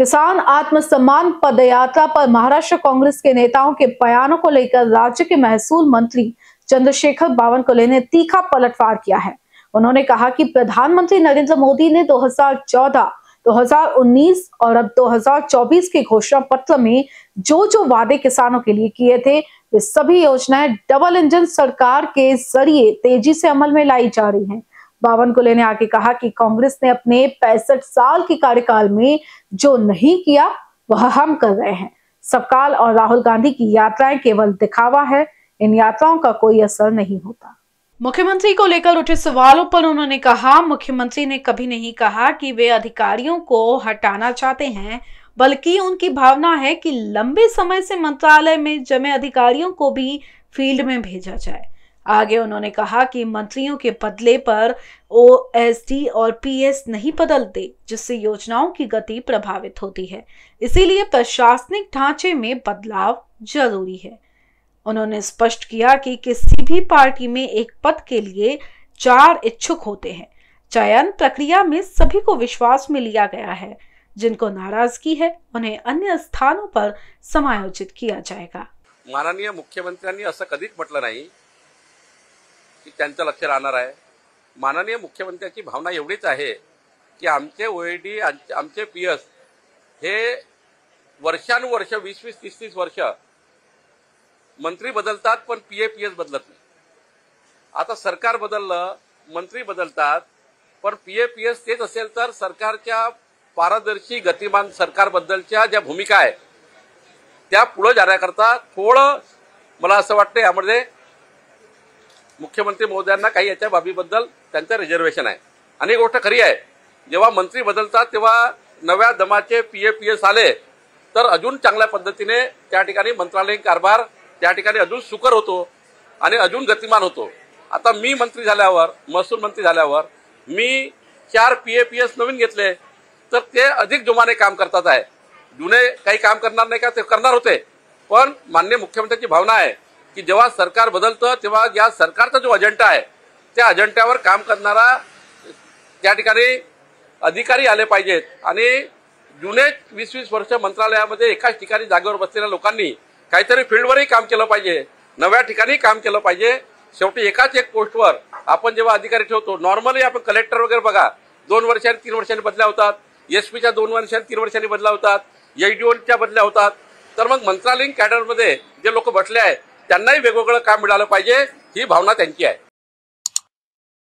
किसान आत्मसम्मान पदयात्रा पर महाराष्ट्र कांग्रेस के नेताओं के बयानों को लेकर राज्य के महसूल मंत्री चंद्रशेखर बावनकुले ने तीखा पलटवार किया है। उन्होंने कहा कि प्रधानमंत्री नरेंद्र मोदी ने 2014, 2019 और अब 2024 के घोषणा पत्र में जो वादे किसानों के लिए किए थे, वे सभी योजनाएं डबल इंजन सरकार के जरिए तेजी से अमल में लाई जा रही हैं। बावनकुले ने आगे कहा कि कांग्रेस ने अपने 65 साल के कार्यकाल में जो नहीं किया वह हम कर रहे हैं। सबकाल और राहुल गांधी की यात्राएं केवल दिखावा है, इन यात्राओं का कोई असर नहीं होता। मुख्यमंत्री को लेकर उठे सवालों पर उन्होंने कहा, मुख्यमंत्री ने कभी नहीं कहा कि वे अधिकारियों को हटाना चाहते हैं, बल्कि उनकी भावना है कि लंबे समय से मंत्रालय में जमे अधिकारियों को भी फील्ड में भेजा जाए। आगे उन्होंने कहा कि मंत्रियों के बदले पर ओएसडी और पीएस नहीं बदलते, जिससे योजनाओं की गति प्रभावित होती है। इसीलिए प्रशासनिक ढांचे में बदलाव जरूरी है। उन्होंने स्पष्ट किया कि किसी भी पार्टी में एक पद के लिए 4 इच्छुक होते हैं। चयन प्रक्रिया में सभी को विश्वास में लिया गया है। जिनको नाराजगी है उन्हें अन्य स्थानों पर समायोजित किया जाएगा। माननीय मुख्यमंत्र्यांनी असं कधीच म्हटलं नाही की त्यांचं लक्ष राहणार आहे। माननीय मुख्यमंत्र्यांची भावना एवढीच आहे की आमचे ओएडी, आमचे पीएस हे वर्षानुवर्ष 20-20, 30-30 वर्ष मंत्री बदलतात, पण पीएस बदलत नाही। आता सरकार बदललं, मंत्री बदलतात, पण पीएस तेच असेल तर सरकारच्या पारदर्शी गतिमान सरकारबद्दलच्या ज्या भूमिका आहे त्या पुढे जाण्याकरता थोडं मला असं वाटतं यामध्ये मुख्यमंत्री महोदयांना काही याच्या बाबीबद्दल त्यांचं रिझर्वेशन आहे। आणि गोष्ट खरी आहे, जेव्हा मंत्री बदलतात तेव्हा नव्या दमाचे पीएस आले तर अजून चांगल्या पद्धतीने त्या ठिकाणी मंत्रालयीन कारभार त्या ठिकाणी अजून सुकर होतो आणि अजून गतिमान होतो। आता मी मंत्री झाल्यावर, महसूल मंत्री झाल्यावर मी 4 पीएस नवीन घेतले तर ते अधिक जोमाने काम करतात आहे। जुने काही काम करणार नाही का, ते करणार होते, पण माननीय मुख्यमंत्र्यांची भावना आहे की जेव्हा सरकार बदलतं तेव्हा या सरकारचा जो अजेंडा आहे त्या अजेंड्यावर काम करणारा त्या ठिकाणी अधिकारी आले पाहिजेत। आणि जुने 20-20 वर्ष मंत्रालयामध्ये एकाच ठिकाणी जागेवर बसलेल्या लोकांनी काहीतरी फील्डवरही काम केलं पाहिजे, नव्या ठिकाणी काम केलं पाहिजे। शेवटी एकाच एक पोस्टवर आपण जेव्हा अधिकारी ठेवतो, नॉर्मली आपण कलेक्टर वगैरे बघा 2 वर्षांनी 3 वर्षांनी बदल्या होतात, एसपीच्या 2 वर्षांनी 3 वर्षांनी बदल्या होतात, एडीओच्या बदल्या होतात। तर मग मंत्रालयीन कॅडरमध्ये जे लोक बसले आहेत त्यांनाही वेगवेगळं काम मिळालं पाहिजे, ही भावना त्यांची आहे।